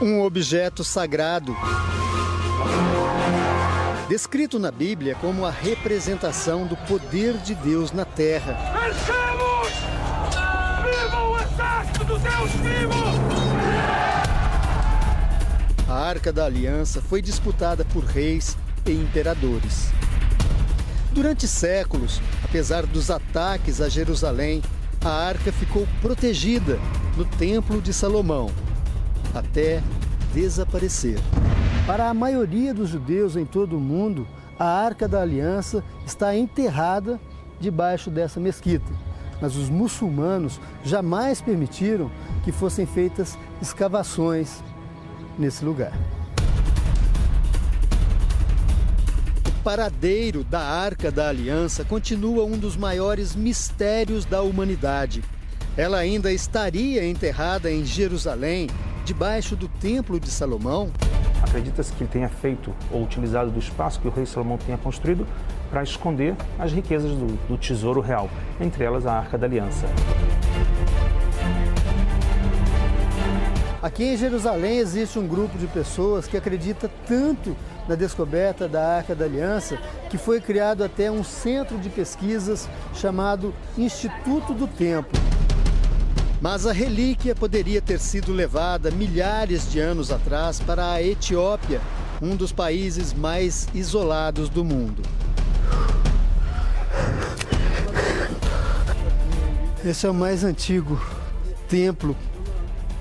Um objeto sagrado, descrito na Bíblia como a representação do poder de Deus na terra. Marchamos! Viva o exército do Deus vivo! A Arca da Aliança foi disputada por reis e imperadores. Durante séculos, apesar dos ataques a Jerusalém, a arca ficou protegida no Templo de Salomão, até desaparecer. Para a maioria dos judeus em todo o mundo, a Arca da Aliança está enterrada debaixo dessa mesquita. Mas os muçulmanos jamais permitiram que fossem feitas escavações nesse lugar. O paradeiro da Arca da Aliança continua um dos maiores mistérios da humanidade. Ela ainda estaria enterrada em Jerusalém, debaixo do Templo de Salomão? Acredita-se que ele tenha feito ou utilizado do espaço que o rei Salomão tenha construído para esconder as riquezas do tesouro real, entre elas a Arca da Aliança. Aqui em Jerusalém existe um grupo de pessoas que acredita tanto na descoberta da Arca da Aliança que foi criado até um centro de pesquisas chamado Instituto do Templo. Mas a relíquia poderia ter sido levada milhares de anos atrás para a Etiópia, um dos países mais isolados do mundo. Esse é o mais antigo templo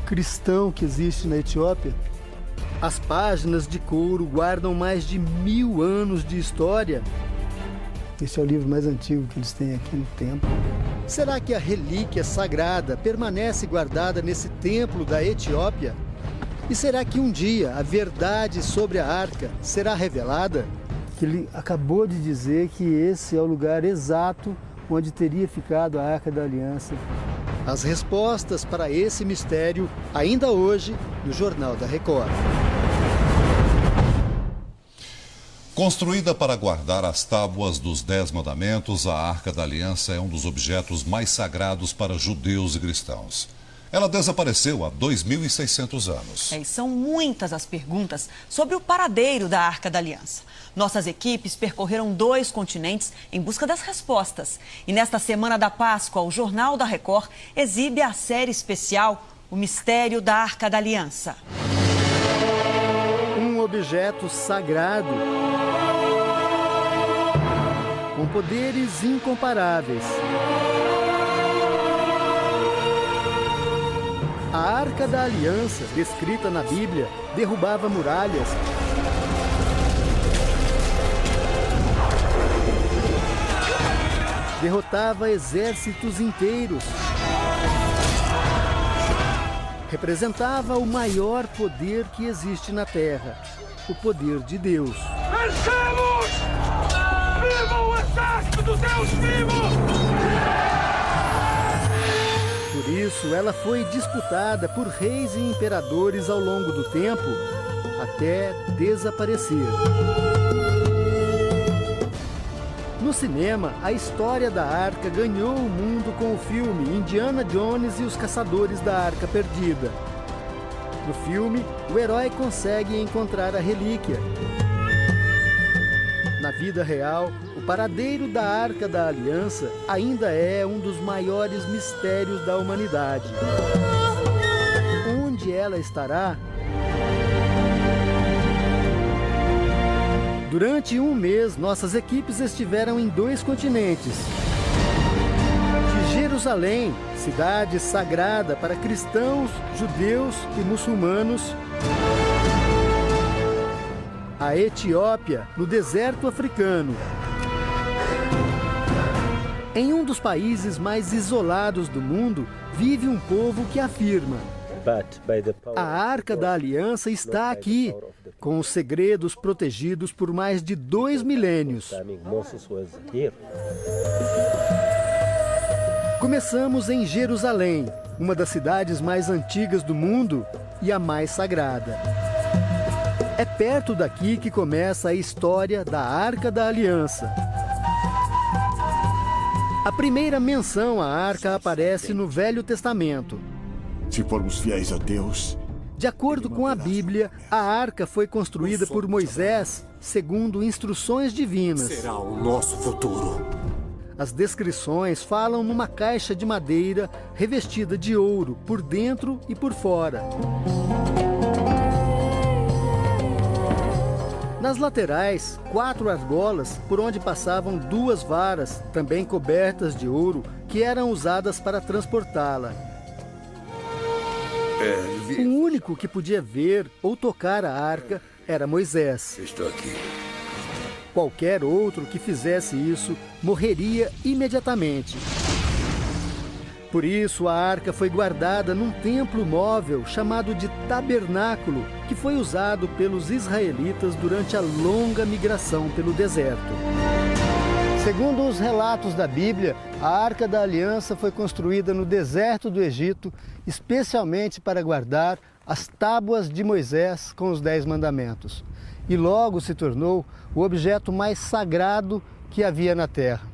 cristão que existe na Etiópia. As páginas de couro guardam mais de 1000 anos de história. Esse é o livro mais antigo que eles têm aqui no templo. Será que a relíquia sagrada permanece guardada nesse templo da Etiópia? E será que um dia a verdade sobre a arca será revelada? Ele acabou de dizer que esse é o lugar exato onde teria ficado a Arca da Aliança. As respostas para esse mistério, ainda hoje, no Jornal da Record. Construída para guardar as tábuas dos 10 mandamentos, a Arca da Aliança é um dos objetos mais sagrados para judeus e cristãos. Ela desapareceu há 2.600 anos. E são muitas as perguntas sobre o paradeiro da Arca da Aliança. Nossas equipes percorreram 2 continentes em busca das respostas. E nesta semana da Páscoa, o Jornal da Record exibe a série especial O Mistério da Arca da Aliança. Um objeto sagrado, com poderes incomparáveis. A Arca da Aliança, descrita na Bíblia, derrubava muralhas, derrotava exércitos inteiros, representava o maior poder que existe na Terra, o poder de Deus. Vencemos! Viva o exército do Deus vivo! Por isso, ela foi disputada por reis e imperadores ao longo do tempo, até desaparecer. No cinema, a história da Arca ganhou o mundo com o filme Indiana Jones e os Caçadores da Arca Perdida. No filme, o herói consegue encontrar a relíquia. Na vida real, o paradeiro da Arca da Aliança ainda é um dos maiores mistérios da humanidade. Onde ela estará? Durante um mês, nossas equipes estiveram em 2 continentes. De Jerusalém, cidade sagrada para cristãos, judeus e muçulmanos, a Etiópia, no deserto africano. Em um dos países mais isolados do mundo, vive um povo que afirma: a Arca da Aliança está aqui, com os segredos protegidos por mais de 2 milênios. Começamos em Jerusalém, uma das cidades mais antigas do mundo e a mais sagrada. É perto daqui que começa a história da Arca da Aliança. A primeira menção à arca aparece no Velho Testamento. Se formos fiéis a Deus, De acordo com a Bíblia, a arca foi construída por Moisés segundo instruções divinas. Será o nosso futuro. As descrições falam numa caixa de madeira revestida de ouro por dentro e por fora. Nas laterais, 4 argolas por onde passavam 2 varas, também cobertas de ouro, que eram usadas para transportá-la. O único que podia ver ou tocar a arca era Moisés. Estou aqui. Qualquer outro que fizesse isso morreria imediatamente. Por isso, a arca foi guardada num templo móvel chamado de tabernáculo, que foi usado pelos israelitas durante a longa migração pelo deserto. Segundo os relatos da Bíblia, a Arca da Aliança foi construída no deserto do Egito, especialmente para guardar as tábuas de Moisés com os 10 mandamentos. E logo se tornou o objeto mais sagrado que havia na terra.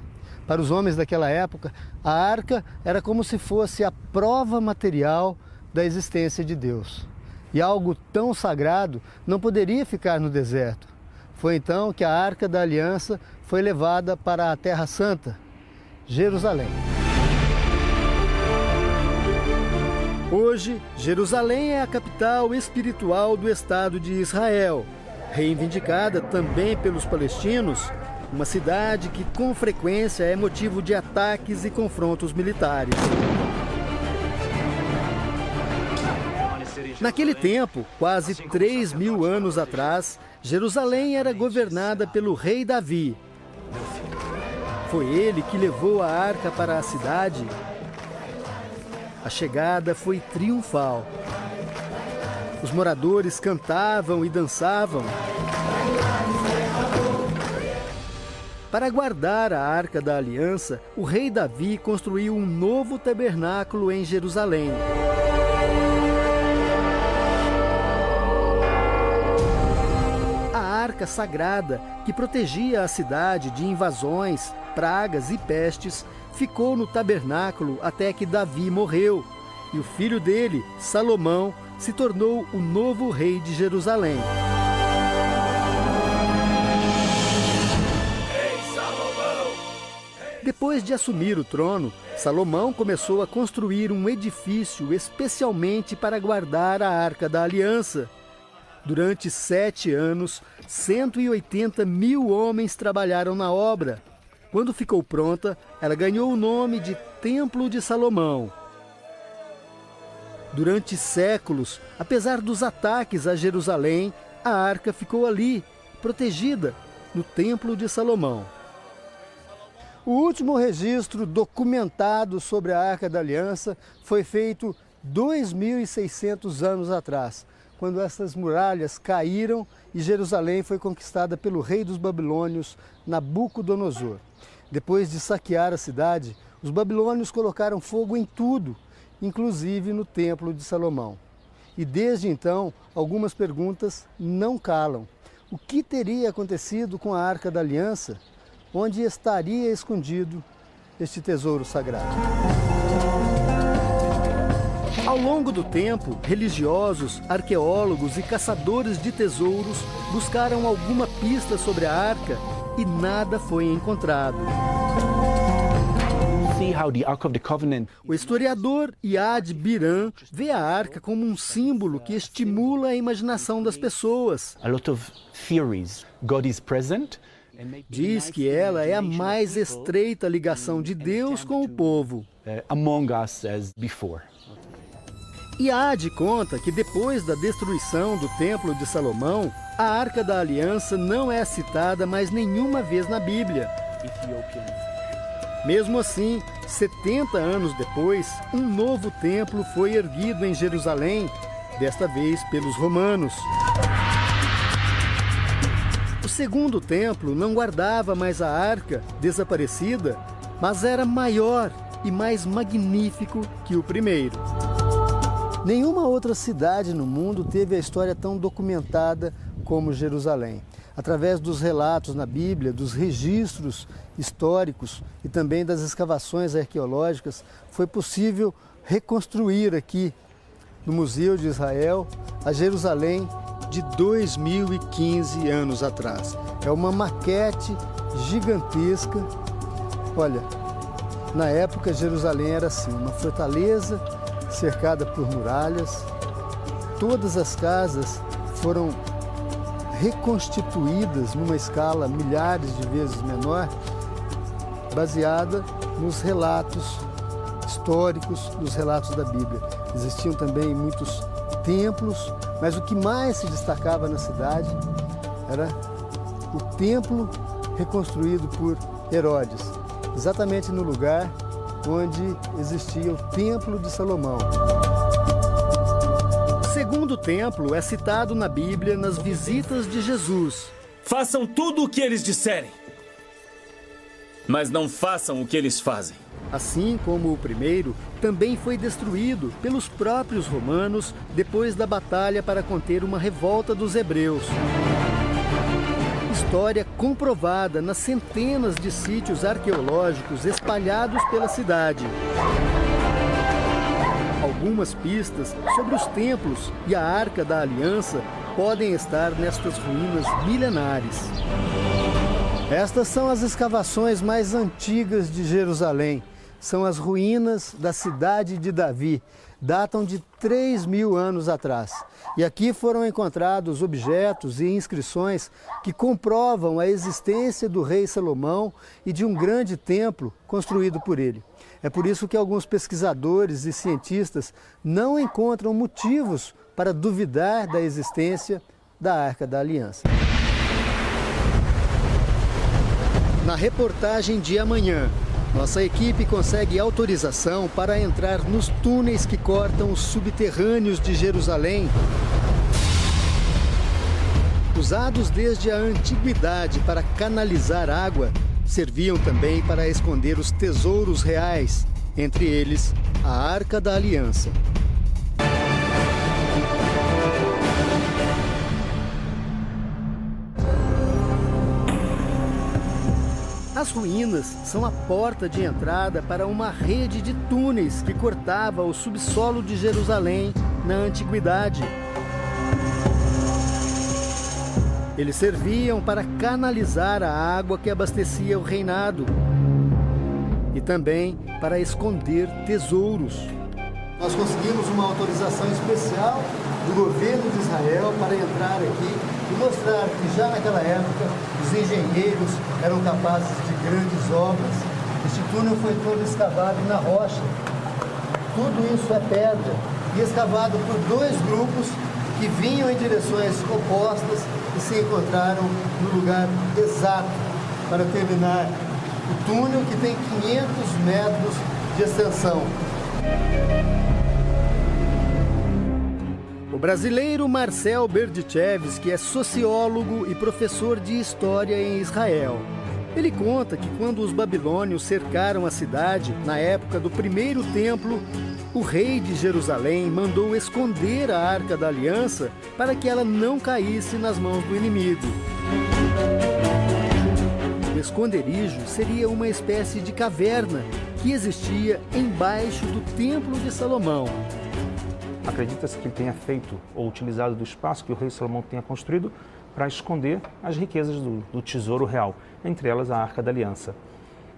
Para os homens daquela época, a arca era como se fosse a prova material da existência de Deus. E algo tão sagrado não poderia ficar no deserto. Foi então que a Arca da Aliança foi levada para a Terra Santa, Jerusalém. Hoje, Jerusalém é a capital espiritual do Estado de Israel, reivindicada também pelos palestinos, uma cidade que com frequência é motivo de ataques e confrontos militares. Naquele tempo, quase 3.000 anos atrás, Jerusalém era governada pelo rei Davi. Foi ele que levou a arca para a cidade. A chegada foi triunfal. Os moradores cantavam e dançavam. Para guardar a Arca da Aliança, o rei Davi construiu um novo tabernáculo em Jerusalém. A arca sagrada, que protegia a cidade de invasões, pragas e pestes, ficou no tabernáculo até que Davi morreu, e o filho dele, Salomão, se tornou o novo rei de Jerusalém. Depois de assumir o trono, Salomão começou a construir um edifício especialmente para guardar a Arca da Aliança. Durante 7 anos, 180.000 homens trabalharam na obra. Quando ficou pronta, ela ganhou o nome de Templo de Salomão. Durante séculos, apesar dos ataques a Jerusalém, a arca ficou ali, protegida, no Templo de Salomão. O último registro documentado sobre a Arca da Aliança foi feito 2.600 anos atrás, quando essas muralhas caíram e Jerusalém foi conquistada pelo rei dos babilônios, Nabucodonosor. Depois de saquear a cidade, os babilônios colocaram fogo em tudo, inclusive no Templo de Salomão. E desde então, algumas perguntas não calam. O que teria acontecido com a Arca da Aliança? Onde estaria escondido este tesouro sagrado? Ao longo do tempo, religiosos, arqueólogos e caçadores de tesouros buscaram alguma pista sobre a arca e nada foi encontrado. O historiador Yad Biran vê a arca como um símbolo que estimula a imaginação das pessoas. Diz que ela é a mais estreita ligação de Deus com o povo. Yad conta que depois da destruição do Templo de Salomão, a Arca da Aliança não é citada mais nenhuma vez na Bíblia. Mesmo assim, 70 anos depois, um novo templo foi erguido em Jerusalém, desta vez pelos romanos. O segundo templo não guardava mais a arca, desaparecida, mas era maior e mais magnífico que o primeiro. Nenhuma outra cidade no mundo teve a história tão documentada como Jerusalém. Através dos relatos na Bíblia, dos registros históricos e também das escavações arqueológicas, foi possível reconstruir aqui no Museu de Israel a Jerusalém de 2015 anos atrás. É uma maquete gigantesca. Olha, na época Jerusalém era assim, uma fortaleza cercada por muralhas. Todas as casas foram reconstituídas numa escala milhares de vezes menor, baseada nos relatos históricos, nos relatos da Bíblia. Existiam também muitos templos, mas o que mais se destacava na cidade era o templo reconstruído por Herodes, exatamente no lugar onde existia o Templo de Salomão. O segundo templo é citado na Bíblia nas visitas de Jesus. Façam tudo o que eles disserem, mas não façam o que eles fazem. Assim como o primeiro, também foi destruído pelos próprios romanos depois da batalha para conter uma revolta dos hebreus. História comprovada nas centenas de sítios arqueológicos espalhados pela cidade. Algumas pistas sobre os templos e a Arca da Aliança podem estar nestas ruínas milenares. Estas são as escavações mais antigas de Jerusalém. São as ruínas da cidade de Davi. Datam de 3.000 anos atrás. E aqui foram encontrados objetos e inscrições que comprovam a existência do rei Salomão e de um grande templo construído por ele. É por isso que alguns pesquisadores e cientistas não encontram motivos para duvidar da existência da Arca da Aliança. Na reportagem de amanhã, nossa equipe consegue autorização para entrar nos túneis que cortam os subterrâneos de Jerusalém. Usados desde a antiguidade para canalizar água, serviam também para esconder os tesouros reais, entre eles a Arca da Aliança. As ruínas são a porta de entrada para uma rede de túneis que cortava o subsolo de Jerusalém na antiguidade. Eles serviam para canalizar a água que abastecia o reinado e também para esconder tesouros. Nós conseguimos uma autorização especial do governo de Israel para entrar aqui e mostrar que já naquela época os engenheiros eram capazes de grandes obras. Este túnel foi todo escavado na rocha. Tudo isso é pedra e escavado por dois grupos que vinham em direções opostas e se encontraram no lugar exato para terminar o túnel, que tem 500 metros de extensão. O brasileiro Marcel Berdichevski é sociólogo e professor de história em Israel. Ele conta que quando os babilônios cercaram a cidade, na época do primeiro templo, o rei de Jerusalém mandou esconder a Arca da Aliança para que ela não caísse nas mãos do inimigo. O esconderijo seria uma espécie de caverna que existia embaixo do Templo de Salomão. Acredita-se que ele tenha feito ou utilizado do espaço que o rei Salomão tenha construído para esconder as riquezas do tesouro real, entre elas a Arca da Aliança.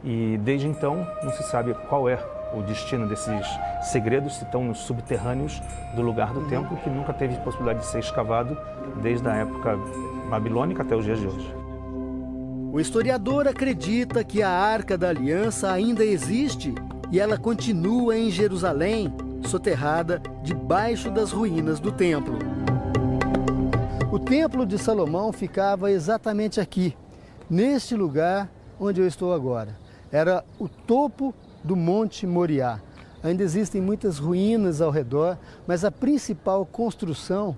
E desde então não se sabe qual é o destino desses segredos, se estão nos subterrâneos do lugar do templo, que nunca teve possibilidade de ser escavado desde a época babilônica até os dias de hoje. O historiador acredita que a Arca da Aliança ainda existe e ela continua em Jerusalém, soterrada debaixo das ruínas do templo. O Templo de Salomão ficava exatamente aqui, neste lugar onde eu estou agora. Era o topo do Monte Moriá. Ainda existem muitas ruínas ao redor, mas a principal construção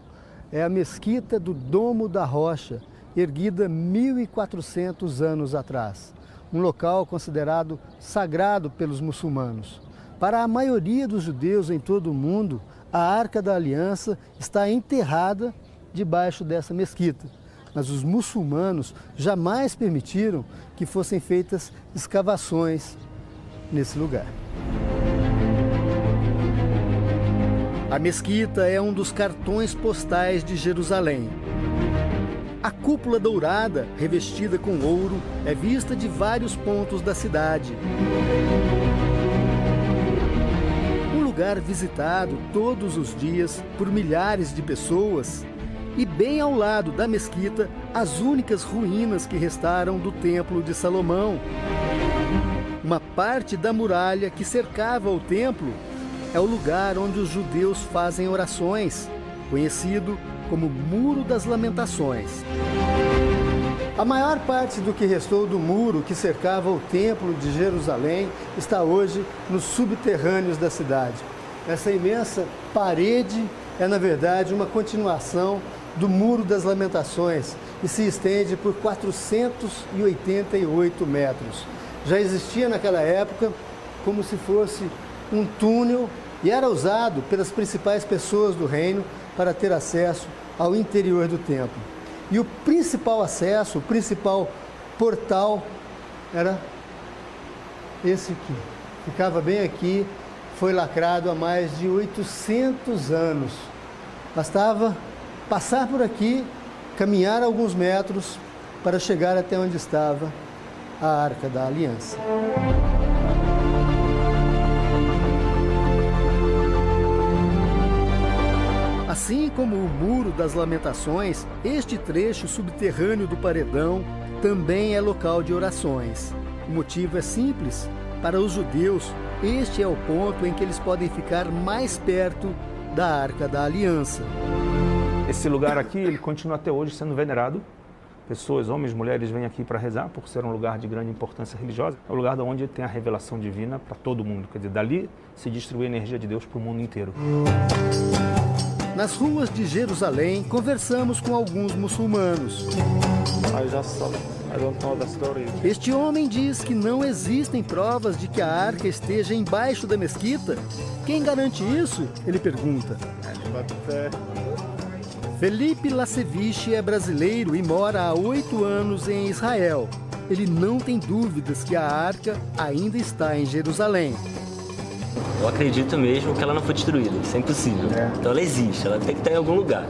é a Mesquita do Domo da Rocha, erguida 1.400 anos atrás. Um local considerado sagrado pelos muçulmanos. Para a maioria dos judeus em todo o mundo, a Arca da Aliança está enterrada debaixo dessa mesquita. Mas os muçulmanos jamais permitiram que fossem feitas escavações nesse lugar. A mesquita é um dos cartões postais de Jerusalém. A cúpula dourada, revestida com ouro, é vista de vários pontos da cidade. Um lugar visitado todos os dias por milhares de pessoas. E bem ao lado da mesquita, as únicas ruínas que restaram do Templo de Salomão. Uma parte da muralha que cercava o templo é o lugar onde os judeus fazem orações, conhecido como Muro das Lamentações. A maior parte do que restou do muro que cercava o Templo de Jerusalém está hoje nos subterrâneos da cidade. Essa imensa parede é, na verdade, uma continuação do Muro das Lamentações e se estende por 488 metros. Já existia naquela época como se fosse um túnel e era usado pelas principais pessoas do reino para ter acesso ao interior do templo. E o principal acesso, o principal portal era esse aqui. Ficava bem aqui, foi lacrado há mais de 800 anos. Bastava passar por aqui, caminhar alguns metros para chegar até onde estava a Arca da Aliança. Assim como o Muro das Lamentações, este trecho subterrâneo do paredão também é local de orações. O motivo é simples. Para os judeus, este é o ponto em que eles podem ficar mais perto da Arca da Aliança. Esse lugar aqui, ele continua até hoje sendo venerado. Pessoas, homens, mulheres, vêm aqui para rezar, por ser um lugar de grande importância religiosa. É o lugar onde tem a revelação divina para todo mundo. Quer dizer, dali se distribui a energia de Deus para o mundo inteiro. Nas ruas de Jerusalém, conversamos com alguns muçulmanos. Este homem diz que não existem provas de que a arca esteja embaixo da mesquita. Quem garante isso? Ele pergunta. Felipe Lasevich é brasileiro e mora há 8 anos em Israel. Ele não tem dúvidas que a arca ainda está em Jerusalém. Eu acredito mesmo que ela não foi destruída, isso é impossível. Então ela existe, ela tem que estar em algum lugar.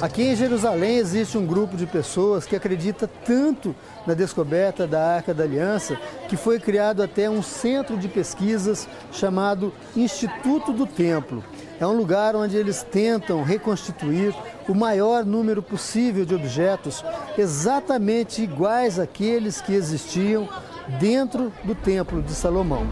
Aqui em Jerusalém existe um grupo de pessoas que acredita tanto na descoberta da Arca da Aliança que foi criado até um centro de pesquisas chamado Instituto do Templo. É um lugar onde eles tentam reconstituir o maior número possível de objetos exatamente iguais àqueles que existiam dentro do Templo de Salomão.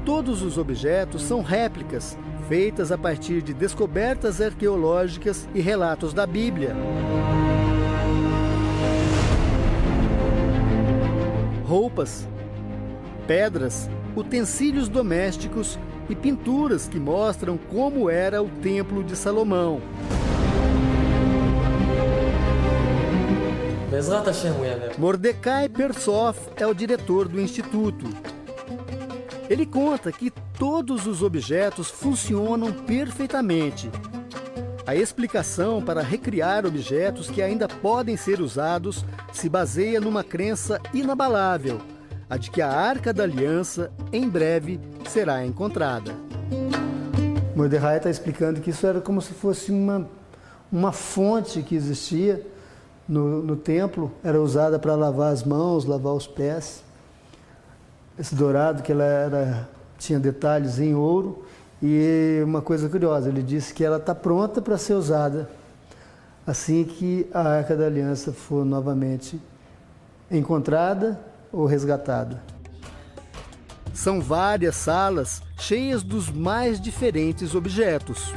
Todos os objetos são réplicas, feitas a partir de descobertas arqueológicas e relatos da Bíblia. Roupas, pedras, utensílios domésticos e pinturas que mostram como era o Templo de Salomão. Mordecai Persoff é o diretor do Instituto. Ele conta que todos os objetos funcionam perfeitamente. A explicação para recriar objetos que ainda podem ser usados se baseia numa crença inabalável, a de que a Arca da Aliança, em breve, será encontrada. Mordecai está explicando que isso era como se fosse uma fonte que existia no templo, era usada para lavar as mãos, lavar os pés. Esse dourado, que ela tinha detalhes em ouro. E uma coisa curiosa, ele disse que ela está pronta para ser usada assim que a Arca da Aliança for novamente encontrada ou resgatada. São várias salas cheias dos mais diferentes objetos.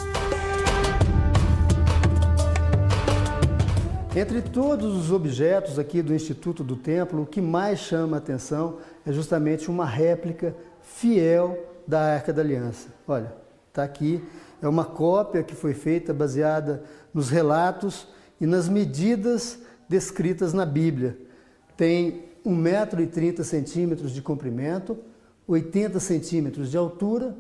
Entre todos os objetos aqui do Instituto do Templo, o que mais chama a atenção é justamente uma réplica fiel da Arca da Aliança. Olha, está aqui, é uma cópia que foi feita baseada nos relatos e nas medidas descritas na Bíblia. Tem 1,30 m de comprimento, 80 centímetros de altura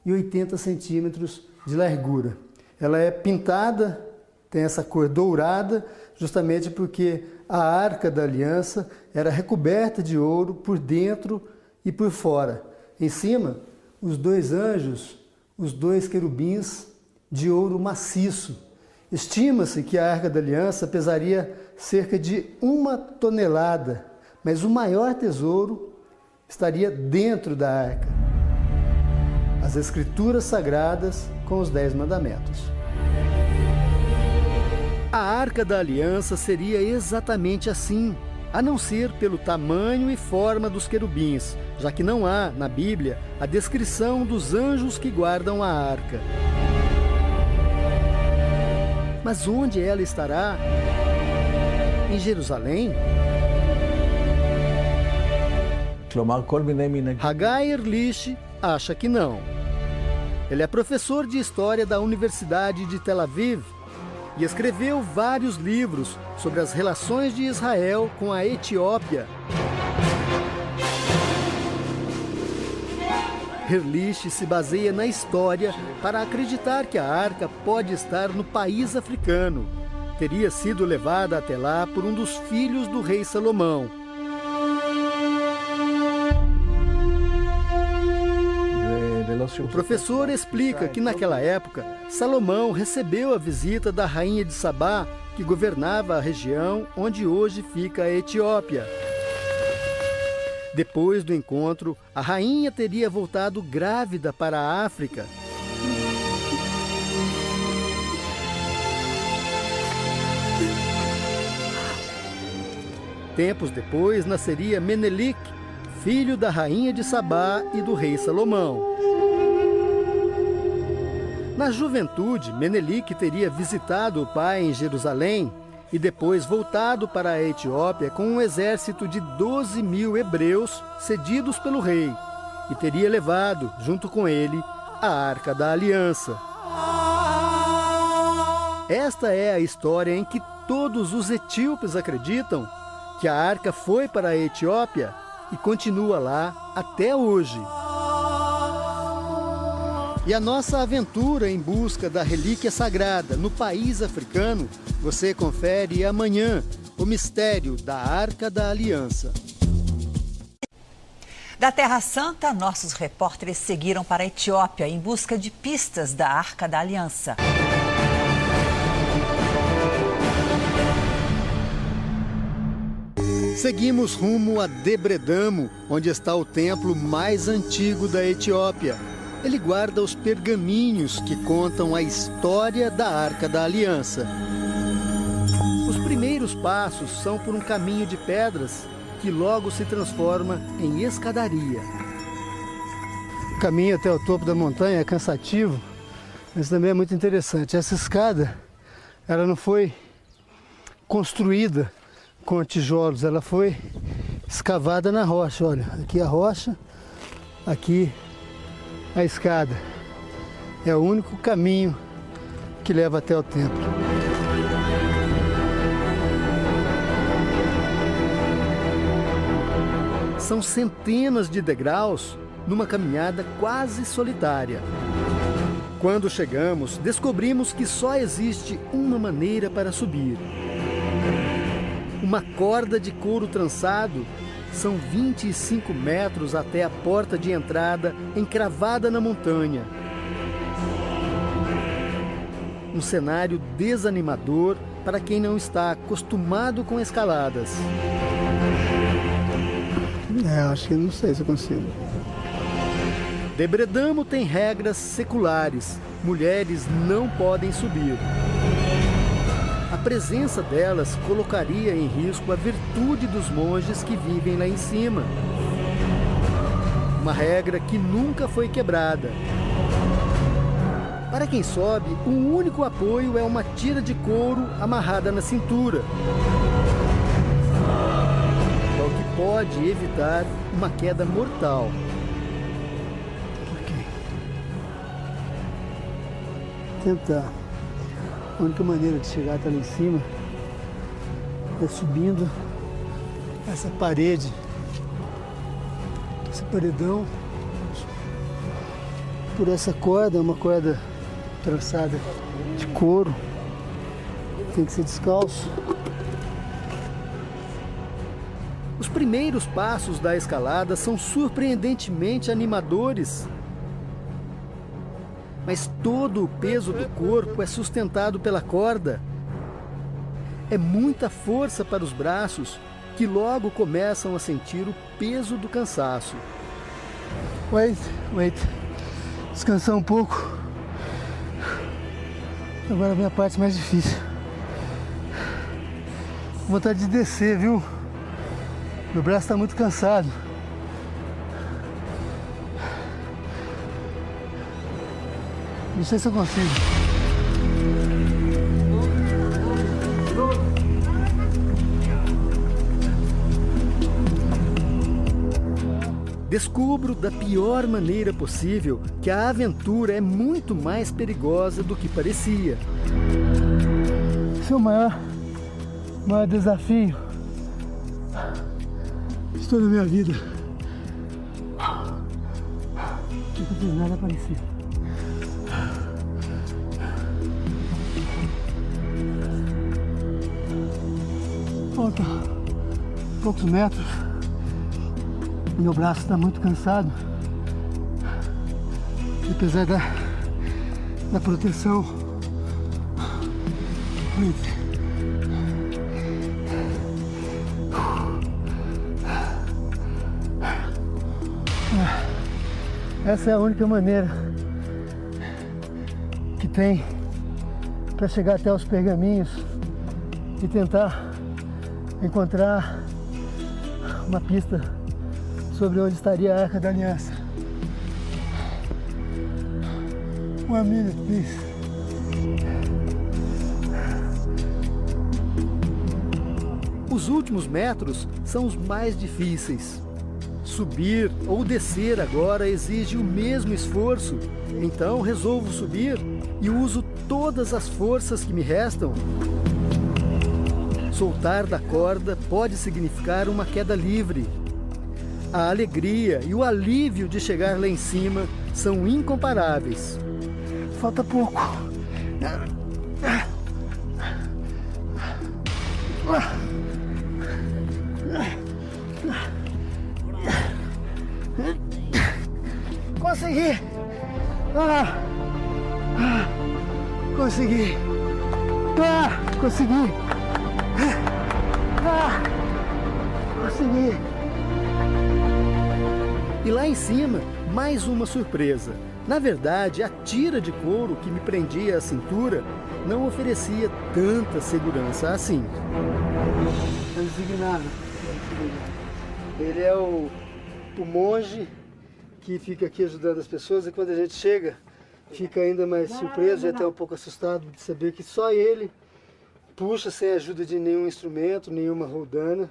e 80 centímetros de largura. Ela é pintada, tem essa cor dourada, justamente porque a Arca da Aliança era recoberta de ouro por dentro e por fora. Em cima, os 2 anjos, os 2 querubins de ouro maciço. Estima-se que a Arca da Aliança pesaria cerca de 1 tonelada, mas o maior tesouro estaria dentro da arca. As Escrituras Sagradas com os 10 Mandamentos. A Arca da Aliança seria exatamente assim, a não ser pelo tamanho e forma dos querubins, já que não há, na Bíblia, a descrição dos anjos que guardam a arca. Mas onde ela estará? Em Jerusalém? Hagai Erlich acha que não. Ele é professor de História da Universidade de Tel Aviv e escreveu vários livros sobre as relações de Israel com a Etiópia. Erlich se baseia na história para acreditar que a arca pode estar no país africano. Teria sido levada até lá por um dos filhos do rei Salomão. O professor explica que naquela época, Salomão recebeu a visita da rainha de Sabá, que governava a região onde hoje fica a Etiópia. Depois do encontro, a rainha teria voltado grávida para a África. Tempos depois, nasceria Menelik, filho da rainha de Sabá e do rei Salomão. Na juventude, Menelik teria visitado o pai em Jerusalém e depois voltado para a Etiópia com um exército de 12.000 hebreus cedidos pelo rei e teria levado, junto com ele, a Arca da Aliança. Esta é a história em que todos os etíopes acreditam que a arca foi para a Etiópia e continua lá até hoje. E a nossa aventura em busca da relíquia sagrada no país africano, você confere amanhã, o mistério da Arca da Aliança. Da Terra Santa, nossos repórteres seguiram para a Etiópia em busca de pistas da Arca da Aliança. Seguimos rumo a Debredamo, onde está o templo mais antigo da Etiópia. Ele guarda os pergaminhos que contam a história da Arca da Aliança. Os primeiros passos são por um caminho de pedras que logo se transforma em escadaria. O caminho até o topo da montanha é cansativo, mas também é muito interessante. Essa escada, ela não foi construída com tijolos, ela foi escavada na rocha. Olha, aqui a rocha, aqui a escada. É o único caminho que leva até o templo. São centenas de degraus numa caminhada quase solitária. Quando chegamos, descobrimos que só existe uma maneira para subir. Uma corda de couro trançado. São 25 metros até a porta de entrada encravada na montanha. Um cenário desanimador para quem não está acostumado com escaladas. Acho que não sei se eu consigo. Debredamo tem regras seculares. Mulheres não podem subir. A presença delas colocaria em risco a virtude dos monges que vivem lá em cima. Uma regra que nunca foi quebrada. Para quem sobe, o único apoio é uma tira de couro amarrada na cintura, o que pode evitar uma queda mortal. Ok. Tentar. A única maneira de chegar até lá em cima é subindo essa parede, esse paredão, por essa corda, uma corda trançada de couro. tem que ser descalço. Os primeiros passos da escalada são surpreendentemente animadores. Mas todo o peso do corpo é sustentado pela corda. É muita força para os braços, que logo começam a sentir o peso do cansaço. Wait. Descansar um pouco. Agora vem a parte mais difícil. Vontade de descer, viu? Meu braço está muito cansado. Não sei se eu consigo. Descubro da pior maneira possível que a aventura é muito mais perigosa do que parecia. Esse é o maior desafio de toda a minha vida. Nunca fiz nada parecido. Falta poucos metros. Meu braço está muito cansado. E apesar da proteção. Essa é a única maneira que tem para chegar até os pergaminhos e tentar encontrar uma pista sobre onde estaria a Arca da Aliança. 1 minute, please. Os últimos metros são os mais difíceis. Subir ou descer agora exige o mesmo esforço. Então resolvo subir e uso todas as forças que me restam. Soltar da corda pode significar uma queda livre. A alegria e o alívio de chegar lá em cima são incomparáveis. Falta pouco. Consegui! Consegui! Consegui! Consegui! E lá em cima, mais uma surpresa. Na verdade, a tira de couro que me prendia à cintura não oferecia tanta segurança assim. É designado. Ele é o monge que fica aqui ajudando as pessoas, e quando a gente chega, fica ainda mais surpreso e até um pouco assustado de saber que só ele puxa sem a ajuda de nenhum instrumento, nenhuma roldana.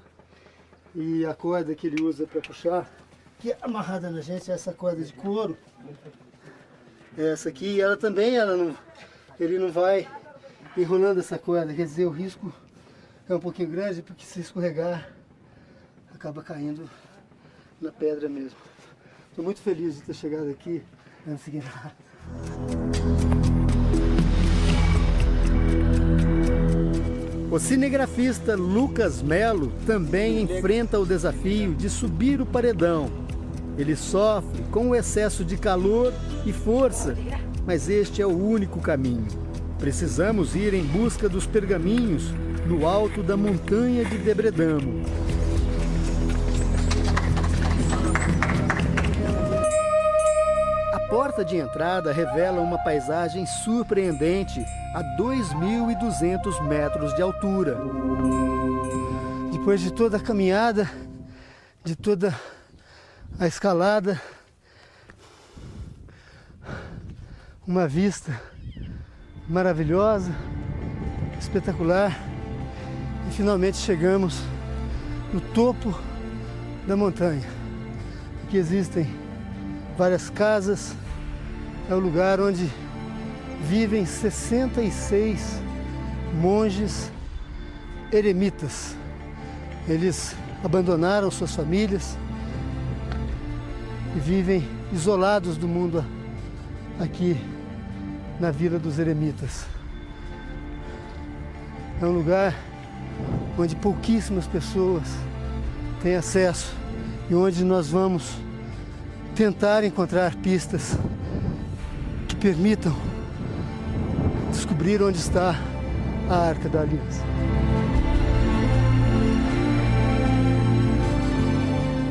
E a corda que ele usa para puxar, que é amarrada na gente, é essa corda de couro. Essa aqui, ela também, ele não vai enrolando essa corda, quer dizer, o risco é um pouquinho grande, porque se escorregar, acaba caindo na pedra mesmo. Estou muito feliz de ter chegado aqui antes de nada. O cinegrafista Lucas Melo também enfrenta o desafio de subir o paredão. Ele sofre com o excesso de calor e força, mas este é o único caminho. Precisamos ir em busca dos pergaminhos no alto da montanha de Debredamo. A porta de entrada revela uma paisagem surpreendente a 2.200 metros de altura. Depois de toda a caminhada, de toda a escalada, uma vista maravilhosa, espetacular, e finalmente chegamos no topo da montanha. Aqui existem várias casas, é o lugar onde vivem 66 monges eremitas. Eles abandonaram suas famílias e vivem isolados do mundo aqui na Vila dos Eremitas. É um lugar onde pouquíssimas pessoas têm acesso e onde nós vamos tentar encontrar pistas que permitam descobrir onde está a Arca da Aliança.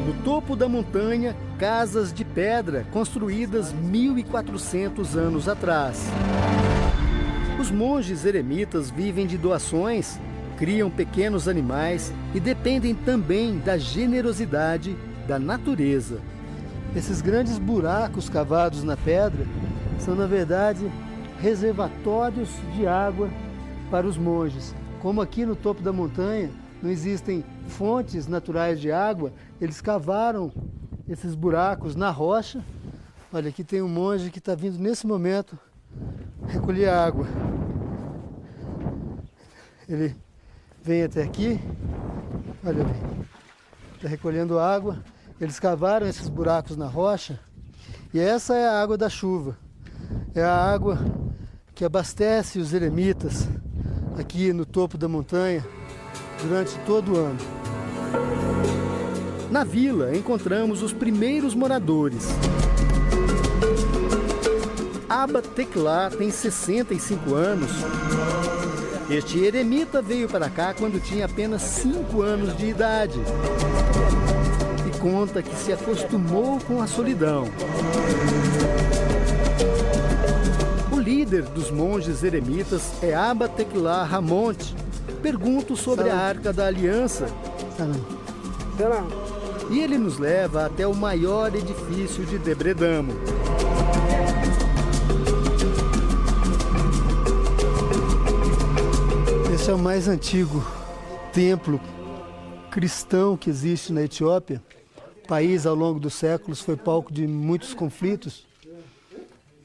No topo da montanha, casas de pedra construídas 1400 anos atrás. Os monges eremitas vivem de doações, criam pequenos animais e dependem também da generosidade da natureza. Esses grandes buracos cavados na pedra são, na verdade, reservatórios de água para os monges. Como aqui no topo da montanha não existem fontes naturais de água, eles cavaram esses buracos na rocha. Olha, aqui tem um monge que está vindo nesse momento recolher água. Ele vem até aqui, olha bem, está recolhendo água. Eles cavaram esses buracos na rocha e essa é a água da chuva. É a água que abastece os eremitas aqui no topo da montanha durante todo o ano. Na vila encontramos os primeiros moradores. Abba Tekla tem 65 anos. Este eremita veio para cá quando tinha apenas 5 anos de idade. E conta que se acostumou com a solidão. O líder dos monges eremitas é Abba Tekla Ramont. Pergunto sobre a Arca da Aliança. E ele nos leva até o maior edifício de Debredamo. Esse é o mais antigo templo cristão que existe na Etiópia. O país, ao longo dos séculos, foi palco de muitos conflitos.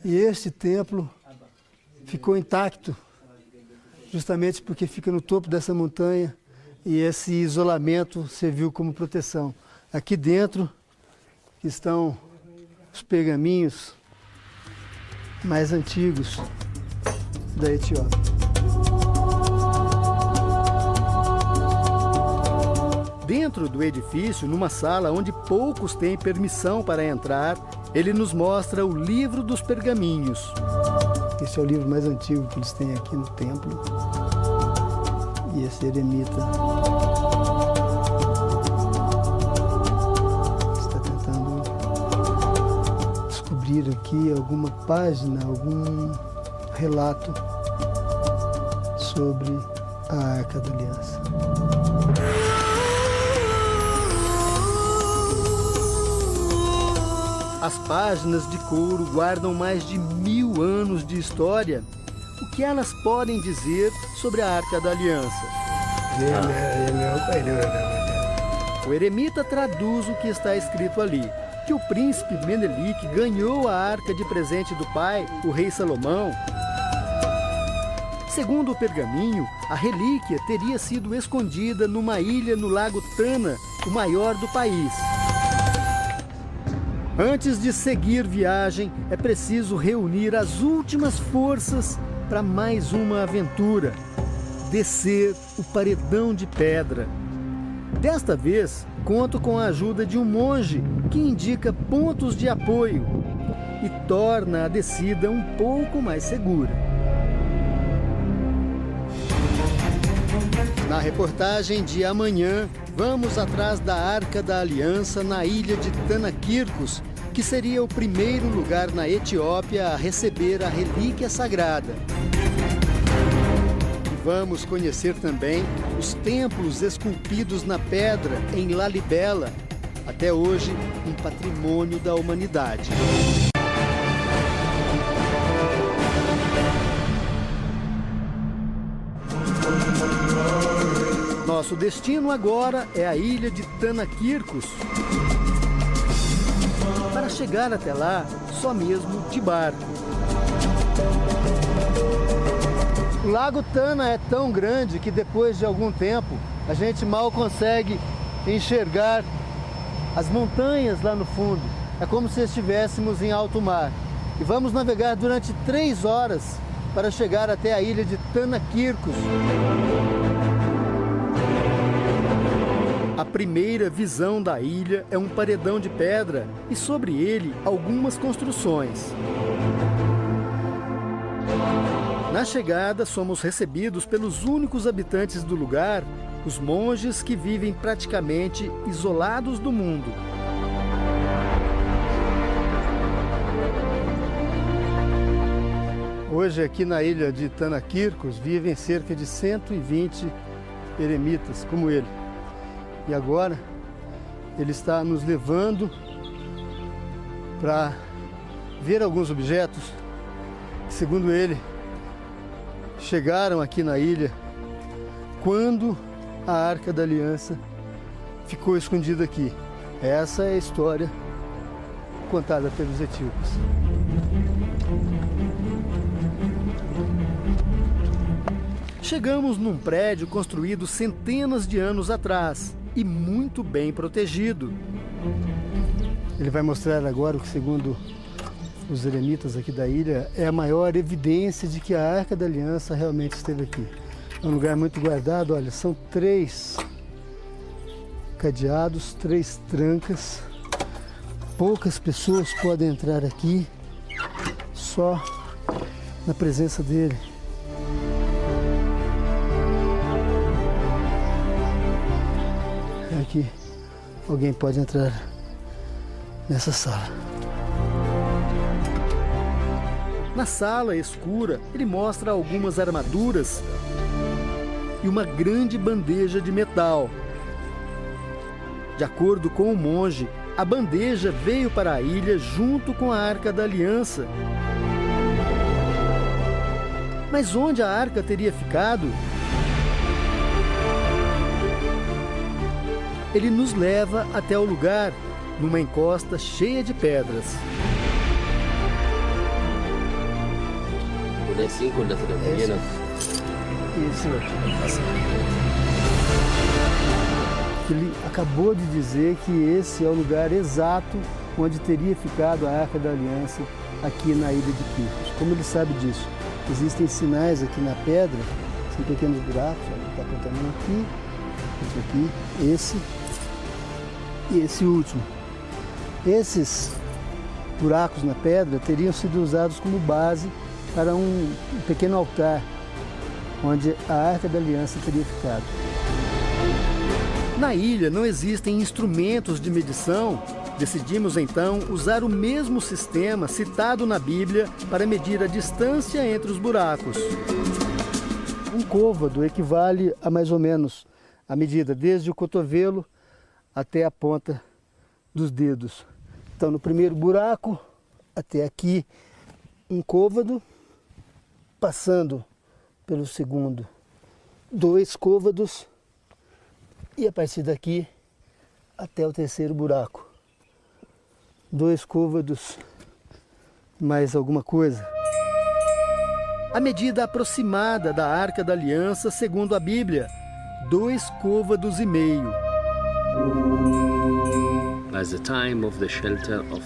E este templo ficou intacto, justamente porque fica no topo dessa montanha e esse isolamento serviu como proteção. Aqui dentro estão os pergaminhos mais antigos da Etiópia. Dentro do edifício, numa sala onde poucos têm permissão para entrar, ele nos mostra o livro dos pergaminhos. Esse é o livro mais antigo que eles têm aqui no templo. E esse eremita está tentando descobrir aqui alguma página, algum relato sobre a Arca da Aliança. As páginas de couro guardam mais de 1000 anos de história. O que elas podem dizer sobre a Arca da Aliança? O eremita traduz o que está escrito ali, que o príncipe Menelik ganhou a arca de presente do pai, o rei Salomão. Segundo o pergaminho, a relíquia teria sido escondida numa ilha no lago Tana, o maior do país. Antes de seguir viagem, é preciso reunir as últimas forças para mais uma aventura: descer o paredão de pedra. Desta vez, conto com a ajuda de um monge que indica pontos de apoio e torna a descida um pouco mais segura. Na reportagem de amanhã, vamos atrás da Arca da Aliança na ilha de Tanakirkos, que seria o primeiro lugar na Etiópia a receber a relíquia sagrada. E vamos conhecer também os templos esculpidos na pedra em Lalibela, até hoje um patrimônio da humanidade. Nosso destino agora é a ilha de Tanakirkos. Para chegar até lá, só mesmo de barco. O Lago Tana é tão grande que depois de algum tempo a gente mal consegue enxergar as montanhas lá no fundo. É como se estivéssemos em alto mar. E vamos navegar durante 3 horas para chegar até a ilha de Tanakirkos. A primeira visão da ilha é um paredão de pedra e sobre ele algumas construções. Na chegada, somos recebidos pelos únicos habitantes do lugar, os monges que vivem praticamente isolados do mundo. Hoje, aqui na ilha de Tanakirkos, vivem cerca de 120 eremitas, como ele. E agora, ele está nos levando para ver alguns objetos que, segundo ele, chegaram aqui na ilha quando a Arca da Aliança ficou escondida aqui. Essa é a história contada pelos etíopes. Chegamos num prédio construído centenas de anos atrás e muito bem protegido. Ele vai mostrar agora o que, segundo os eremitas aqui da ilha, é a maior evidência de que a Arca da Aliança realmente esteve aqui. É um lugar muito guardado, olha, são 3 cadeados, 3 trancas. Poucas pessoas podem entrar aqui, só na presença dele. Aqui alguém pode entrar nessa sala. Na sala escura, ele mostra algumas armaduras e uma grande bandeja de metal. De acordo com o monge, a bandeja veio para a ilha junto com a Arca da Aliança. Mas onde a arca teria ficado? Ele nos leva até o lugar, numa encosta cheia de pedras. Ele acabou de dizer que esse é o lugar exato onde teria ficado a Arca da Aliança aqui na ilha de Kirkos. Como ele sabe disso? Existem sinais aqui na pedra, são pequenos buracos, ele está apontando aqui, esse aqui, esse e esse último. Esses buracos na pedra teriam sido usados como base para um pequeno altar, onde a Arca da Aliança teria ficado. Na ilha não existem instrumentos de medição. Decidimos então usar o mesmo sistema citado na Bíblia para medir a distância entre os buracos. Um côvado equivale a mais ou menos a medida desde o cotovelo até a ponta dos dedos. Então, no primeiro buraco, até aqui, um côvado, passando pelo segundo, 2 côvados, e a partir daqui até o terceiro buraco, 2 côvados, mais alguma coisa. A medida aproximada da Arca da Aliança, segundo a Bíblia, 2 côvados e meio.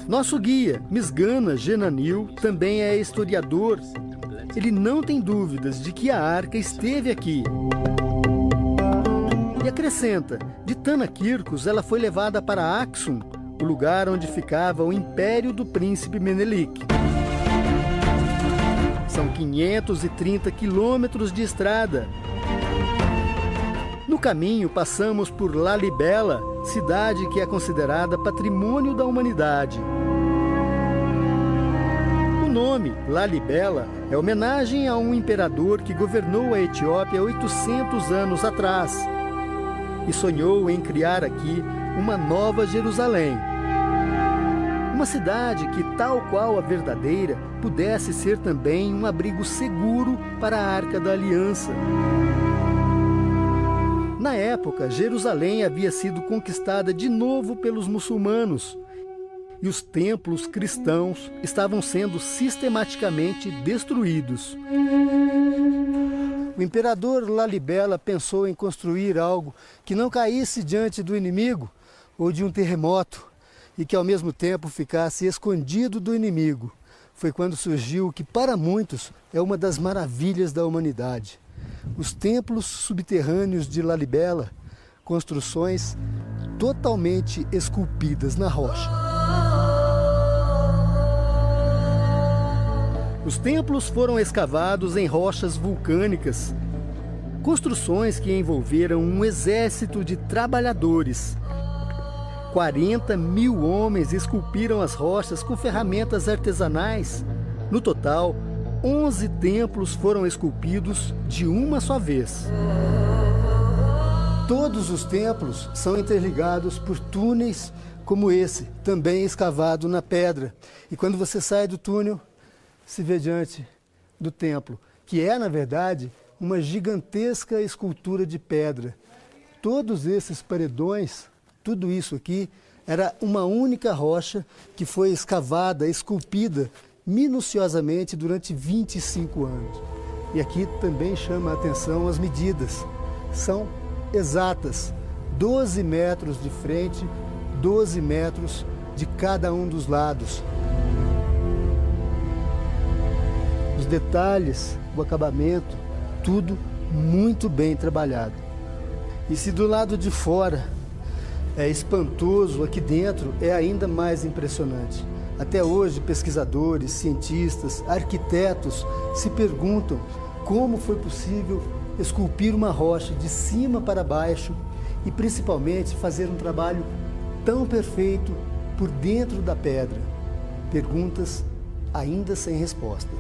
Nosso guia, Misgana Genanil, também é historiador. Ele não tem dúvidas de que a arca esteve aqui. E acrescenta, de Tanakirkos ela foi levada para Aksum, o lugar onde ficava o império do príncipe Menelik. São 530 quilômetros de estrada. No caminho, passamos por Lalibela, cidade que é considerada patrimônio da humanidade. O nome Lalibela é homenagem a um imperador que governou a Etiópia 800 anos atrás e sonhou em criar aqui uma nova Jerusalém. Uma cidade que, tal qual a verdadeira, pudesse ser também um abrigo seguro para a Arca da Aliança. Na época, Jerusalém havia sido conquistada de novo pelos muçulmanos e os templos cristãos estavam sendo sistematicamente destruídos. O imperador Lalibela pensou em construir algo que não caísse diante do inimigo ou de um terremoto e que ao mesmo tempo ficasse escondido do inimigo. foi quando surgiu o que para muitos é uma das maravilhas da humanidade. Os templos subterrâneos de Lalibela, construções totalmente esculpidas na rocha. Os templos foram escavados em rochas vulcânicas, construções que envolveram um exército de trabalhadores. 40 mil homens esculpiram as rochas com ferramentas artesanais. No total, 11 templos foram esculpidos de uma só vez. Todos os templos são interligados por túneis como esse, também escavado na pedra. E quando você sai do túnel, se vê diante do templo, que é, na verdade, uma gigantesca escultura de pedra. Todos esses paredões, tudo isso aqui, era uma única rocha que foi escavada, esculpida minuciosamente durante 25 anos. E aqui também chama a atenção as medidas. São exatas, 12 metros de frente, 12 metros de cada um dos lados. Os detalhes, o acabamento, tudo muito bem trabalhado. E se do lado de fora é espantoso, aqui dentro é ainda mais impressionante. Até hoje, pesquisadores, cientistas, arquitetos se perguntam como foi possível esculpir uma rocha de cima para baixo e principalmente fazer um trabalho tão perfeito por dentro da pedra. Perguntas ainda sem resposta.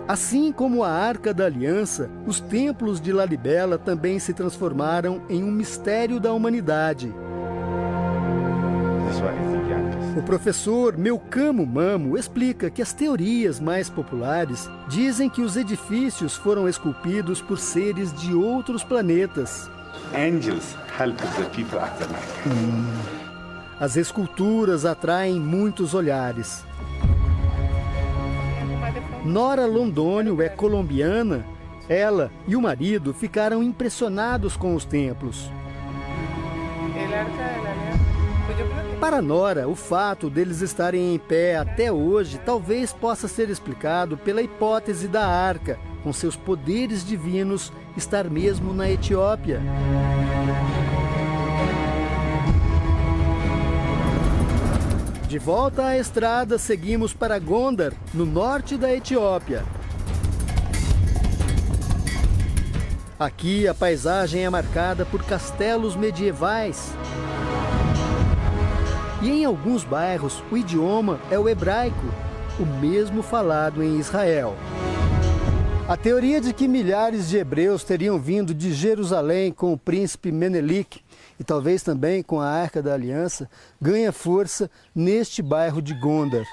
Assim como a Arca da Aliança, os templos de Lalibela também se transformaram em um mistério da humanidade. O professor Melcamo Mamo explica que as teorias mais populares dizem que os edifícios foram esculpidos por seres de outros planetas. As esculturas atraem muitos olhares. Nora Londônio é colombiana. Ela e o marido ficaram impressionados com os templos. Para Nora, o fato deles estarem em pé até hoje talvez possa ser explicado pela hipótese da arca, com seus poderes divinos, estar mesmo na Etiópia. De volta à estrada, seguimos para Gondar, no norte da Etiópia. Aqui a paisagem é marcada por castelos medievais. E em alguns bairros o idioma é o hebraico, o mesmo falado em Israel. A teoria de que milhares de hebreus teriam vindo de Jerusalém com o príncipe Menelik e talvez também com a Arca da Aliança ganha força neste bairro de Gondar.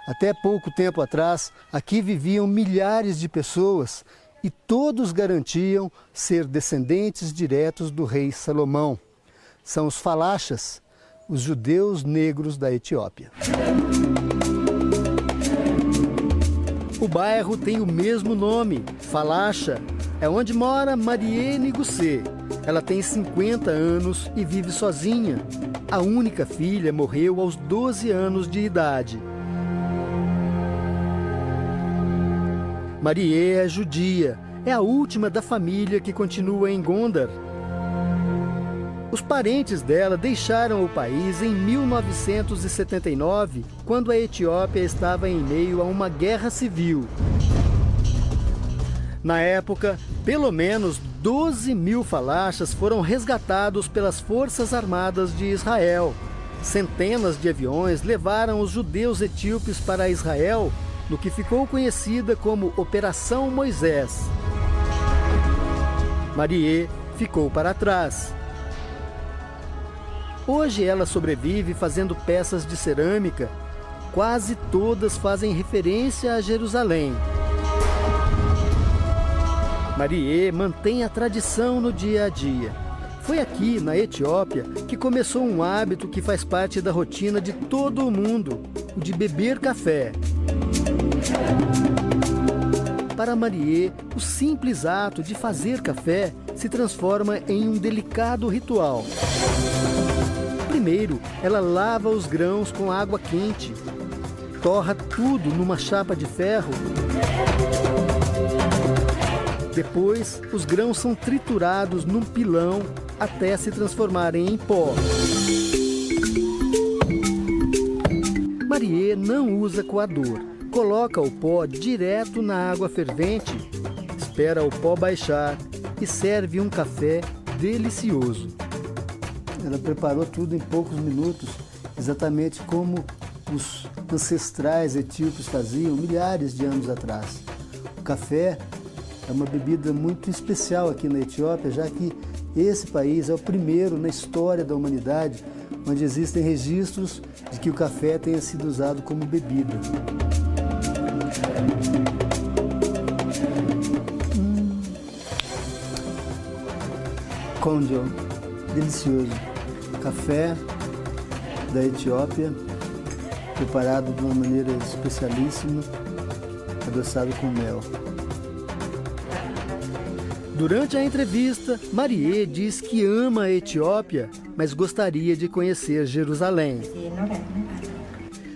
Até pouco tempo atrás, aqui viviam milhares de pessoas e todos garantiam ser descendentes diretos do rei Salomão. São os falachas, os judeus negros da Etiópia. O bairro tem o mesmo nome, Falacha. É onde mora Marie Nigussé. Ela tem 50 anos e vive sozinha. A única filha morreu aos 12 anos de idade. Marie é judia. É a última da família que continua em Gondar. Os parentes dela deixaram o país em 1979, quando a Etiópia estava em meio a uma guerra civil. Na época, pelo menos 12 mil falachas foram resgatados pelas Forças Armadas de Israel. Centenas de aviões levaram os judeus etíopes para Israel, no que ficou conhecida como Operação Moisés. Marie ficou para trás. Hoje ela sobrevive fazendo peças de cerâmica. Quase todas fazem referência a Jerusalém. Marie mantém a tradição no dia a dia. Foi aqui, na Etiópia, que começou um hábito que faz parte da rotina de todo o mundo, o de beber café. Para Marie, o simples ato de fazer café se transforma em um delicado ritual. Primeiro, ela lava os grãos com água quente, torra tudo numa chapa de ferro. Depois, os grãos são triturados num pilão até se transformarem em pó. Marie não usa coador. Coloca o pó direto na água fervente, espera o pó baixar e serve um café delicioso. Ela preparou tudo em poucos minutos, exatamente como os ancestrais etíopes faziam milhares de anos atrás. O café é uma bebida muito especial aqui na Etiópia, já que esse país é o primeiro na história da humanidade onde existem registros de que o café tenha sido usado como bebida. Konjo, delicioso. Café da Etiópia, preparado de uma maneira especialíssima, adoçado com mel. Durante a entrevista, Marie diz que ama a Etiópia, mas gostaria de conhecer Jerusalém.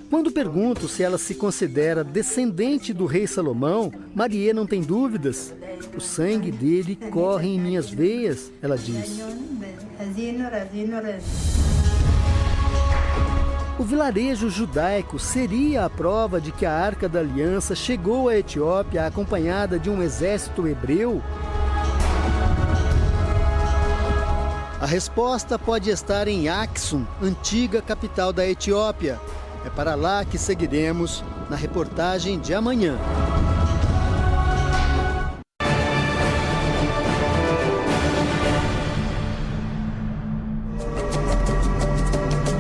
Quando pergunto se ela se considera descendente do rei Salomão, Marie não tem dúvidas. O sangue dele corre em minhas veias, ela diz. O vilarejo judaico seria a prova de que a Arca da Aliança chegou à Etiópia acompanhada de um exército hebreu? A resposta pode estar em Aksum, antiga capital da Etiópia. É para lá que seguiremos na reportagem de amanhã.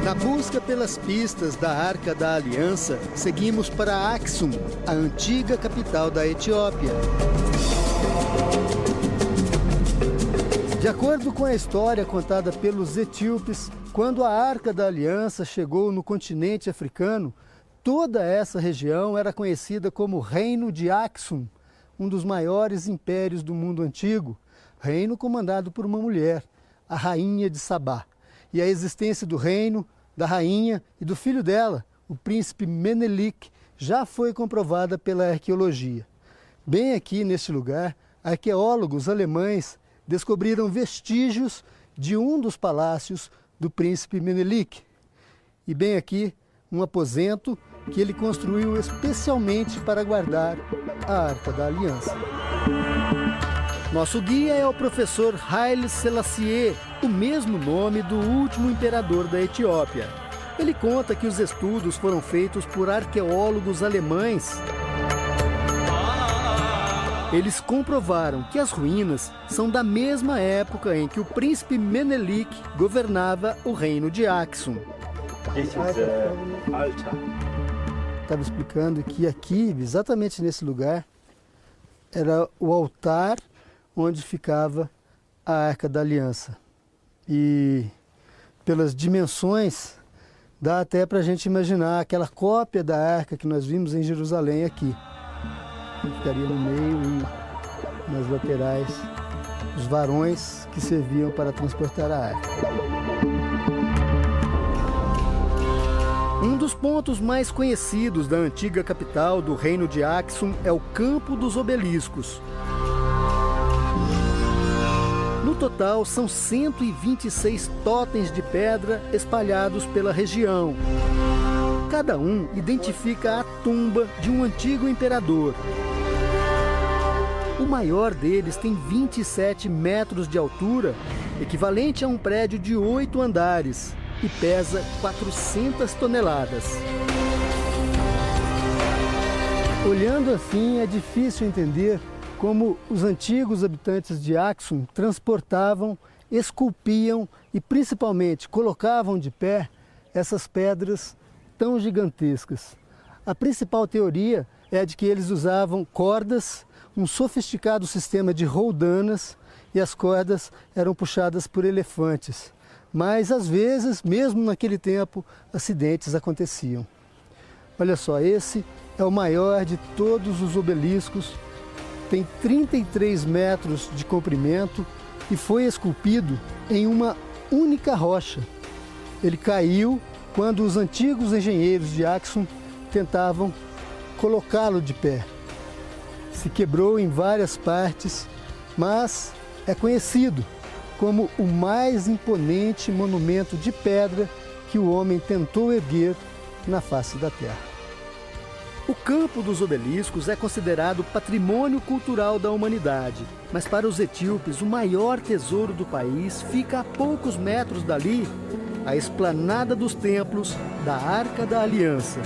Na busca pelas pistas da Arca da Aliança, seguimos para Aksum, a antiga capital da Etiópia. De acordo com a história contada pelos etíopes, quando a Arca da Aliança chegou no continente africano, toda essa região era conhecida como Reino de Aksum, um dos maiores impérios do mundo antigo, reino comandado por uma mulher, a rainha de Sabá. E a existência do reino, da rainha e do filho dela, o príncipe Menelik, já foi comprovada pela arqueologia. Bem aqui neste lugar, arqueólogos alemães descobriram vestígios de um dos palácios do príncipe Menelik. E bem aqui, um aposento que ele construiu especialmente para guardar a Arca da Aliança. Nosso guia é o professor Haile Selassie, o mesmo nome do último imperador da Etiópia. Ele conta que os estudos foram feitos por arqueólogos alemães. Eles comprovaram que as ruínas são da mesma época em que o príncipe Menelik governava o reino de Aksum. Estava explicando que aqui, exatamente nesse lugar, era o altar onde ficava a Arca da Aliança. E pelas dimensões, dá até para a gente imaginar aquela cópia da arca que nós vimos em Jerusalém aqui. Ficaria no meio e nas laterais os varões que serviam para transportar a arca. Um dos pontos mais conhecidos da antiga capital do reino de Aksum é o Campo dos Obeliscos. No total, são 126 totens de pedra espalhados pela região. Cada um identifica a tumba de um antigo imperador. O maior deles tem 27 metros de altura, equivalente a um prédio de 8 andares, e pesa 400 toneladas. Olhando assim, é difícil entender como os antigos habitantes de Aksum transportavam, esculpiam e principalmente colocavam de pé essas pedras tão gigantescas. A principal teoria é a de que eles usavam cordas, um sofisticado sistema de roldanas, e as cordas eram puxadas por elefantes. Mas às vezes, mesmo naquele tempo, acidentes aconteciam. Olha só, esse é o maior de todos os obeliscos, tem 33 metros de comprimento e foi esculpido em uma única rocha. Ele caiu quando os antigos engenheiros de Aksum tentavam colocá-lo de pé. Se quebrou em várias partes, mas é conhecido como o mais imponente monumento de pedra que o homem tentou erguer na face da terra. O campo dos obeliscos é considerado patrimônio cultural da humanidade, mas para os etíopes o maior tesouro do país fica a poucos metros dali, a esplanada dos templos da Arca da Aliança.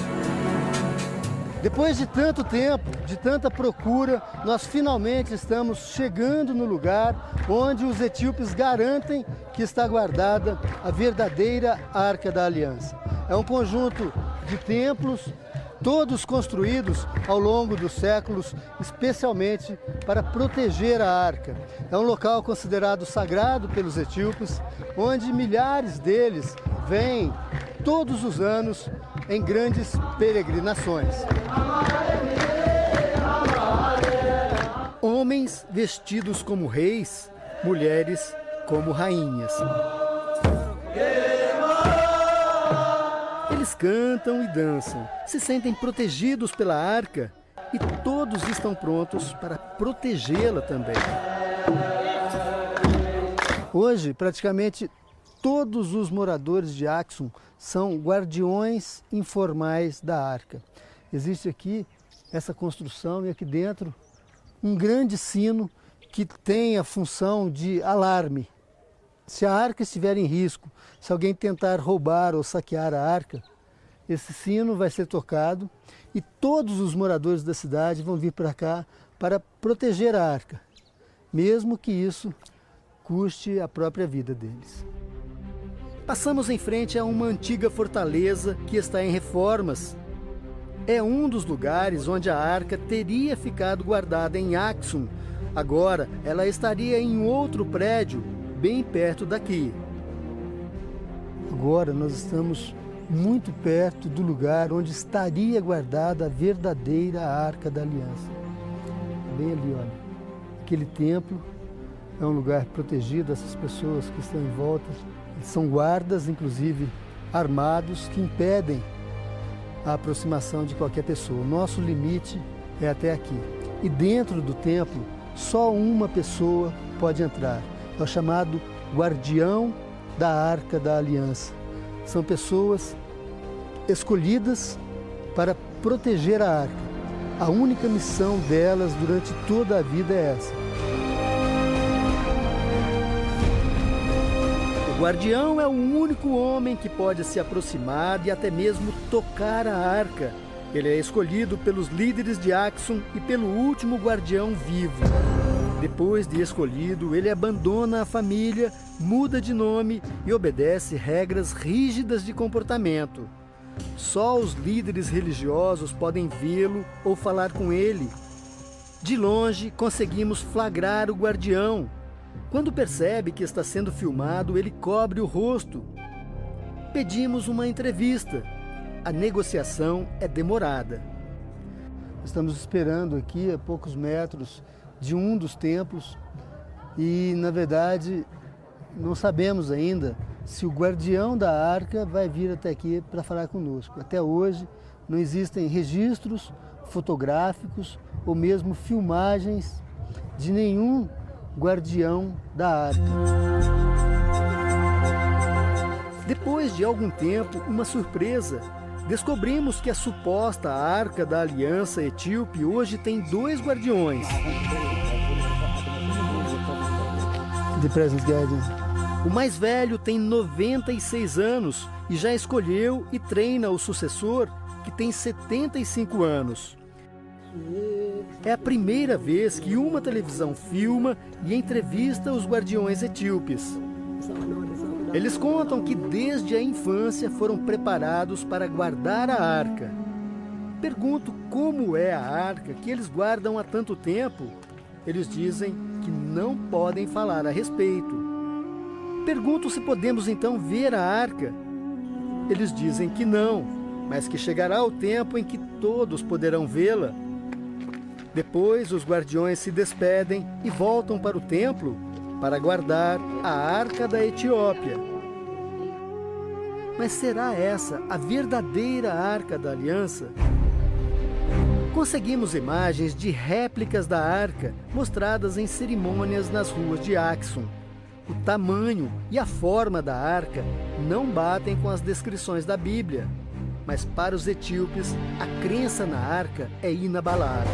Depois de tanto tempo, de tanta procura, nós finalmente estamos chegando no lugar onde os etíopes garantem que está guardada a verdadeira Arca da Aliança. É um conjunto de templos, todos construídos ao longo dos séculos, especialmente para proteger a arca. É um local considerado sagrado pelos etíopes, onde milhares deles vêm todos os anos em grandes peregrinações. Homens vestidos como reis, mulheres como rainhas. Eles cantam e dançam, se sentem protegidos pela arca e todos estão prontos para protegê-la também. Hoje, praticamente todos os moradores de Aksum são guardiões informais da arca. Existe aqui essa construção e aqui dentro um grande sino que tem a função de alarme. Se a arca estiver em risco, se alguém tentar roubar ou saquear a arca, esse sino vai ser tocado e todos os moradores da cidade vão vir para cá para proteger a arca, mesmo que isso custe a própria vida deles. Passamos em frente a uma antiga fortaleza que está em reformas. É um dos lugares onde a arca teria ficado guardada em Aksum. Agora ela estaria em outro prédio, bem perto daqui. Agora nós estamos muito perto do lugar onde estaria guardada a verdadeira Arca da Aliança. Bem ali, olha. Aquele templo é um lugar protegido, essas pessoas que estão em volta são guardas, inclusive armados, que impedem a aproximação de qualquer pessoa. O nosso limite é até aqui. E dentro do templo, só uma pessoa pode entrar. É o chamado guardião da Arca da Aliança. São pessoas escolhidas para proteger a arca. A única missão delas durante toda a vida é essa. O guardião é o único homem que pode se aproximar e até mesmo tocar a arca. Ele é escolhido pelos líderes de Aksum e pelo último guardião vivo. Depois de escolhido, ele abandona a família, muda de nome e obedece regras rígidas de comportamento. Só os líderes religiosos podem vê-lo ou falar com ele. De longe, conseguimos flagrar o guardião. Quando percebe que está sendo filmado, ele cobre o rosto. Pedimos uma entrevista. A negociação é demorada. Estamos esperando aqui a poucos metros de um dos templos e, na verdade, não sabemos ainda se o guardião da arca vai vir até aqui para falar conosco. Até hoje não existem registros fotográficos ou mesmo filmagens de nenhum guardião da arca. Depois de algum tempo, uma surpresa. Descobrimos que a suposta Arca da Aliança Etíope hoje tem 2 guardiões. The Presence Guardian. O mais velho tem 96 anos e já escolheu e treina o sucessor, que tem 75 anos. É a primeira vez que uma televisão filma e entrevista os guardiões etíopes. Eles contam que desde a infância foram preparados para guardar a arca. Pergunto como é a arca que eles guardam há tanto tempo. Eles dizem que não podem falar a respeito. Pergunto se podemos então ver a arca. Eles dizem que não, mas que chegará o tempo em que todos poderão vê-la. Depois, os guardiões se despedem e voltam para o templo para guardar a Arca da Etiópia. Mas será essa a verdadeira Arca da Aliança? Conseguimos imagens de réplicas da arca mostradas em cerimônias nas ruas de Aksum. O tamanho e a forma da arca não batem com as descrições da Bíblia, mas para os etíopes, a crença na arca é inabalável.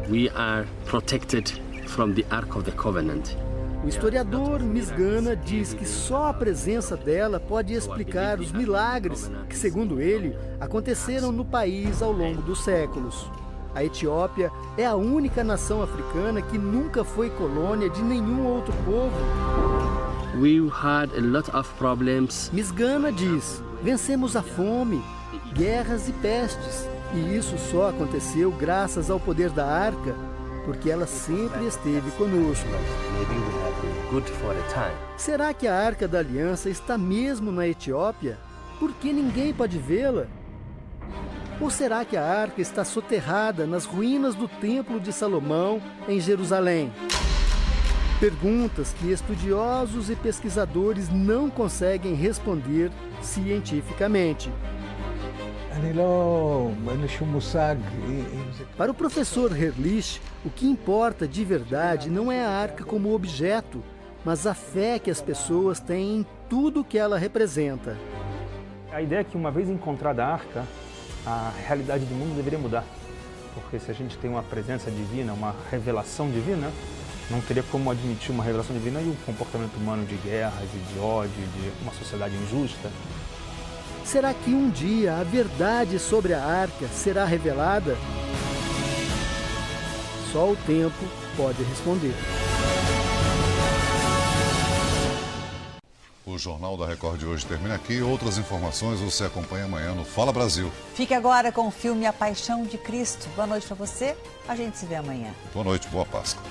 We are protected from the Ark of the Covenant. O historiador Misgana diz que só a presença dela pode explicar os milagres que, segundo ele, aconteceram no país ao longo dos séculos. A Etiópia é a única nação africana que nunca foi colônia de nenhum outro povo. We had a lot of problems. Misgana diz: vencemos a fome, guerras e pestes, e isso só aconteceu graças ao poder da arca, porque ela sempre esteve conosco. Será que a Arca da Aliança está mesmo na Etiópia? Porque ninguém pode vê-la? Ou será que a arca está soterrada nas ruínas do Templo de Salomão, em Jerusalém? Perguntas que estudiosos e pesquisadores não conseguem responder cientificamente. Para o professor Herlich, o que importa de verdade não é a arca como objeto, mas a fé que as pessoas têm em tudo que ela representa. A ideia é que, uma vez encontrada a arca, a realidade do mundo deveria mudar. Porque se a gente tem uma presença divina, uma revelação divina, não teria como admitir uma revelação divina e o comportamento humano de guerras e de ódio, de uma sociedade injusta. Será que um dia a verdade sobre a arca será revelada? Só o tempo pode responder. O Jornal da Record de hoje termina aqui. Outras informações você acompanha amanhã no Fala Brasil. Fique agora com o filme A Paixão de Cristo. Boa noite para você. A gente se vê amanhã. Boa noite, boa Páscoa.